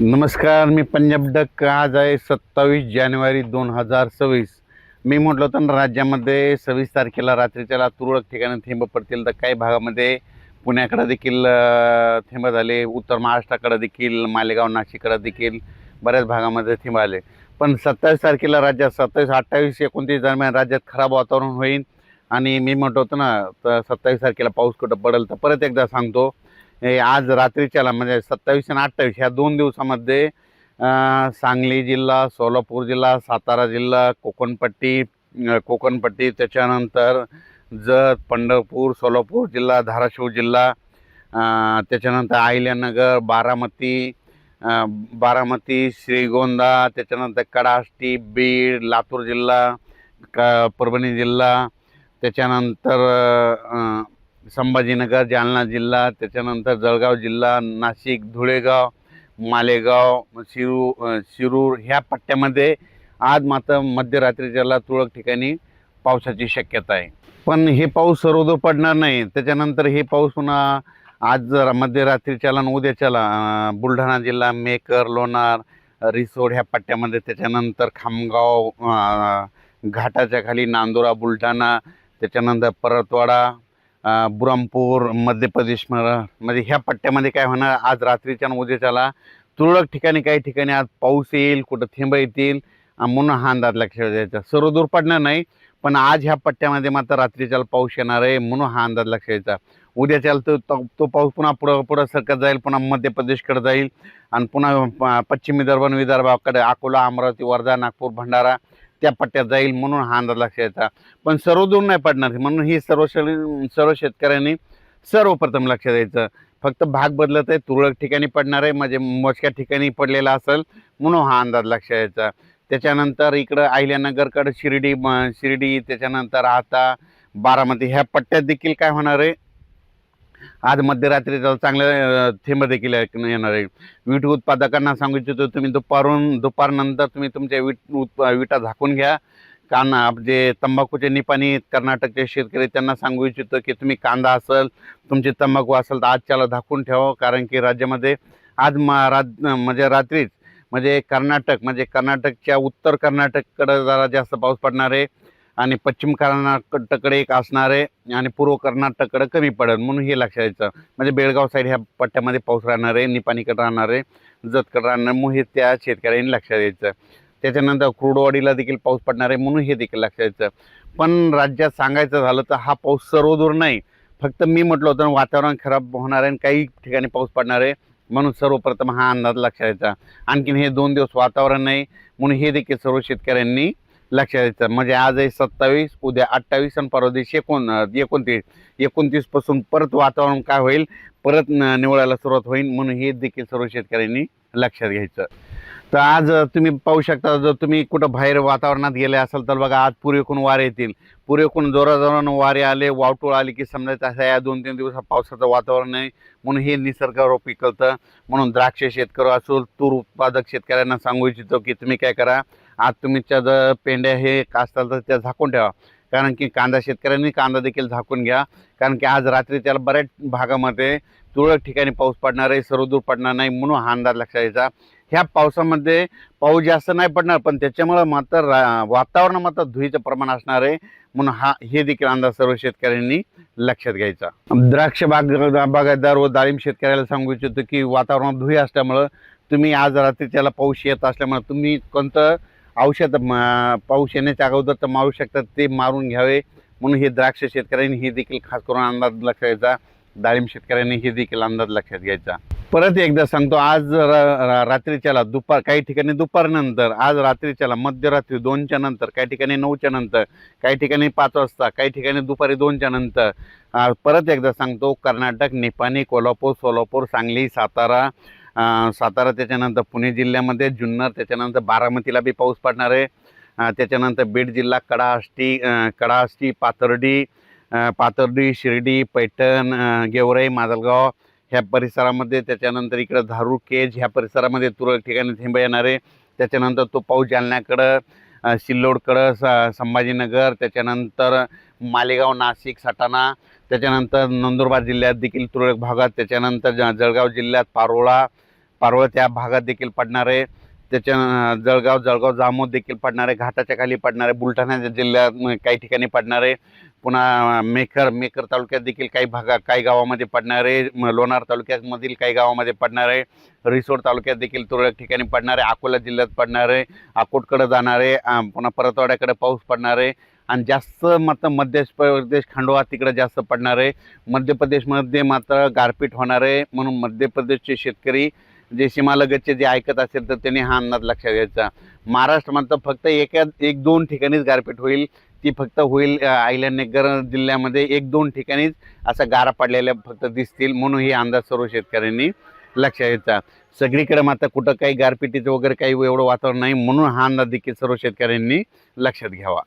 नमस्कार, मी पंजाब डक. आज आहे 27 जानेवारी 2026. मी म्हटलं होतं ना, राज्यामध्ये 26 तारखेला रात्रीच्याला तुरळक ठिकाणी थेंब पडतील. तर काही भागामध्ये पुण्याकडे देखील थेंब झाले, उत्तर महाराष्ट्राकडे देखील, मालेगाव नाशिककडे देखील बऱ्याच भागामध्ये थेंब आले. पण 27 तारखेला राज्यात 27, 28, 29 दरम्यान राज्यात खराब वातावरण होईल. आणि मी म्हटलं होतं ना, तर 27 तारखेला पाऊस कुठं पडेल. तर परत एकदा सांगतो, हे आज रात्रीच्याला म्हणजे 27 आणि 28 ह्या 2 दिवसामध्ये सांगली जिल्हा, सोलापूर जिल्हा, सातारा जिल्हा, कोकणपट्टी, त्याच्यानंतर जत, पंढरपूर, सोलापूर जिल्हा, धाराशिव जिल्हा, त्याच्यानंतर अहिल्यानगर, बारामती, श्रीगोंदा, त्याच्यानंतर कडाष्टी, बीड, लातूर जिल्हा, परभणी जिल्हा, त्याच्यानंतर संभाजीनगर, जालना जिल्हा, त्याच्यानंतर जळगाव जिल्हा, नाशिक, धुळेगाव, मालेगाव, शिरूर ह्या पट्ट्यामध्ये आज मात्र मध्यरात्रीच्याला तुरळक ठिकाणी पावसाची शक्यता आहे. पण हे पाऊस सर्वदूर पडणार नाही. त्याच्यानंतर हे पाऊस पुन्हा आज मध्यरात्रीच्याला आणि उद्याच्याला बुलढाणा जिल्हा, मेकर, लोणार, रिसोड ह्या पट्ट्यामध्ये, त्याच्यानंतर खामगाव, घाटाच्या खाली नांदुरा, बुलढाणा, त्याच्यानंतर परतवाडा, बुरहानपूर, मध्य प्रदेश मध्ये ह्या पट्ट्यामध्ये काय होणार, आज रात्रीच्या आणि उद्याच्याला तुरळक ठिकाणी काही ठिकाणी आज पाऊस येईल, कुठं थेंब येतील म्हणून हा अंदाज लक्षात द्यायचा. सर्वदूर पडणार नाही, पण आज ह्या पट्ट्यामध्ये मात्र रात्रीच्याला पाऊस येणार आहे म्हणून हा अंदाज लक्षात द्यायचा. उद्याच्याला तो पाऊस पुन्हा पुढं सरकत जाईल, पुन्हा मध्य प्रदेशकडे जाईल आणि पुन्हा पश्चिम विदर्भाकडे, अकोला, अमरावती, वर्धा, नागपूर, भंडारा त्या पट्ट्यात जाईल म्हणून हा अंदाज लक्षात यायचा. पण सर्वदूर नाही पडणार म्हणून ही सर्व शेतकऱ्यांनी सर्वप्रथम लक्षात द्यायचं. फक्त भाग बदलत आहे, तुरळक ठिकाणी पडणार आहे, म्हणजे मोजक्या ठिकाणी पडलेला असेल म्हणून हा अंदाज लक्षात यायचा. त्याच्यानंतर इकडं अहिल्यानगरकडे शिर्डी, त्याच्यानंतर आता बारामती ह्या पट्ट्यात देखील काय होणार आहे, आज मध्यरात्री चांगले थेंब देखील येणार आहे. वीट उत्पादकांना सांगू इच्छितो, तुम्ही दुपारनंतर तुम्ही तुमच्या विटा झाकून घ्या. कांदा जे तंबाखूचे निपाणी कर्नाटकचे शेतकरी त्यांना सांगू इच्छितो की तुम्ही कांदा असेल, तुमची तंबाखू असेल तर आजच्याला झाकून ठेवा. कारण की राज्यामध्ये आज म्हणजे रात्रीच म्हणजे कर्नाटकच्या उत्तर कर्नाटककडे जरा जास्त पाऊस पडणार आहे आणि पश्चिम कर्नाटककडे एक असणार आहे आणि पूर्व कर्नाटककडे कमी पडेल म्हणून हे लक्षात द्यायचं. म्हणजे बेळगाव साईड ह्या पट्ट्यामध्ये पाऊस राहणार आहे, निपाणीकडे राहणार आहे, जतकडे राहणार, म्हणून हे त्या शेतकऱ्यांनी लक्षात द्यायचं. त्याच्यानंतर क्रूडवाडीला देखील पाऊस पडणार आहे म्हणून हे देखील लक्षात द्यायचं. पण राज्यात सांगायचं झालं तर हा पाऊस सर्वदूर नाही, फक्त मी म्हटलं होतं वातावरण खराब होणार आहे आणि काही ठिकाणी पाऊस पडणार आहे म्हणून सर्वप्रथम हा अंदाज लक्षात द्यायचा. आणखीन हे 2 दिवस वातावरण नाही म्हणून हे देखील सर्व शेतकऱ्यांनी लक्षात द्यायचं. म्हणजे आज आहे 27, उद्या 28 आणि परवा दिवशी 29 पासून परत वातावरण काय होईल, परत निवळायला सुरुवात होईल म्हणून हे देखील सर्व शेतकऱ्यांनी लक्षात घ्यायचं. तर आज तुम्ही पाहू शकता, जर तुम्ही कुठं बाहेर वातावरणात गेले असाल तर बघा, आज पूर्वेकडून वारे येतील. पूर्वेकडून जोराजोरानं वारे आले, वावटूळ आली की समजायचं असं या 2-3 दिवसात पावसाचं वातावरण आहे म्हणून हे निसर्गावर पिकवतं. म्हणून द्राक्ष शेतकरी असो, तूर उत्पादक शेतकऱ्यांना सांगू इच्छितो की तुम्ही काय करा, आज तुमच्या जर पेंड्या हे कास्ताल तर त्या झाकून ठेवा. कारण की कांदा शेतकऱ्यांनी कांदा देखील झाकून घ्या. कारण की आज रात्री त्याला बऱ्याच भागामध्ये तुरळक ठिकाणी पाऊस पडणार आहे, सर्वदूर पडणार नाही म्हणून हा अंदाज लक्षात द्यायचा. ह्या पावसामध्ये पाऊस जास्त नाही पडणार, पण त्याच्यामुळे मात्र वातावरण मात्र धुळीचं प्रमाण असणार आहे म्हणून हे देखील अंदाज सर्व शेतकऱ्यांनी लक्षात घ्यायचा. द्राक्ष बागायतदार व डाळिंब शेतकऱ्याला सांगू इच्छितो की वातावरणात धुळी असल्यामुळं तुम्ही आज रात्री त्याला पाऊस येत असल्यामुळे तुम्ही कोणतं औषध पाऊस येण्याच्या अगोदर तर मारू शकतात ते मारून घ्यावे म्हणून हे द्राक्ष शेतकऱ्यांनी हे देखील खास करून अंदाज लक्षात घ्यायचा. डाळिंब शेतकऱ्यांनी हे देखील अंदाज लक्षात घ्यायचा. परत एकदा सांगतो, आज रात्रीच्याला काही ठिकाणी दुपारनंतर, आज रात्रीच्याला मध्यरात्री 2च्या नंतर, काही ठिकाणी 9च्या नंतर, काही ठिकाणी 5 वाजता, काही ठिकाणी दुपारी 2च्या नंतर. परत एकदा सांगतो, कर्नाटक, निपाणी, कोल्हापूर, सोलापूर, सांगली, सातारा, त्याच्यानंतर पुणे जिल्ह्यामध्ये जुन्नर, त्याच्यानंतर बारामतीला बी पाऊस पडणार आहे. त्याच्यानंतर बीड जिल्हा, कडाष्टी, पाथर्डी, शिर्डी, पैठण, गेवराई, माजलगाव ह्या परिसरामध्ये, त्याच्यानंतर इकडं धारूर, केज ह्या परिसरामध्ये तुरळक ठिकाणी थेंब येणार आहे. त्याच्यानंतर तो पाऊस जालन्याकडं, सिल्लोडकडं, संभाजीनगर, त्याच्यानंतर मालेगाव, नाशिक, सटाणा, त्याच्यानंतर नंदुरबार जिल्ह्यात देखील तुरळक भागात, त्याच्यानंतर जळगाव जिल्ह्यात पारोळा, पारोळ त्या भागात देखील पडणार आहे. त्याच्या जळगाव जामोद देखील पडणार आहे. घाटाच्या खाली पडणार आहे. बुलढाणा जिल्ह्यात काही ठिकाणी पडणार आहे. पुन्हा मेकर तालुक्यात देखील काही गावामध्ये पडणार आहे. लोणार तालुक्यामधील काही गावामध्ये पडणार आहे. रिसोड तालुक्यात देखील तुरळक ठिकाणी पडणार आहे. अकोला जिल्ह्यात पडणार आहे. अकोटकडे जाणार आहे. पुन्हा परतवाड्याकडे पाऊस पडणार आहे. आणि जास्त मात्र मध्य प्रदेश खंडवा तिकडे जास्त पडणार आहे. मध्य प्रदेशमध्ये मात्र गारपीट होणार आहे. म्हणून मध्य प्रदेशचे शेतकरी जे सीमालगतचे जे ऐकत असेल तर त्यांनी हा अंदाज लक्षात घ्यायचा. महाराष्ट्रामध्ये फक्त एक दोन ठिकाणीच गारपीट होईल. ती फक्त होईल अहिल्यानगर जिल्ह्यामध्ये 1-2 ठिकाणीच असा गारा पडलेल्या फक्त दिसतील. म्हणून हे अंदाज सर्व शेतकऱ्यांनी लक्षात घ्यायचा. सगळीकडे मात्र कुठं काही गारपिटीचं वगैरे काही एवढं वातावरण नाही. म्हणून हा अंदाज देखील सर्व शेतकऱ्यांनी लक्षात घ्यावा.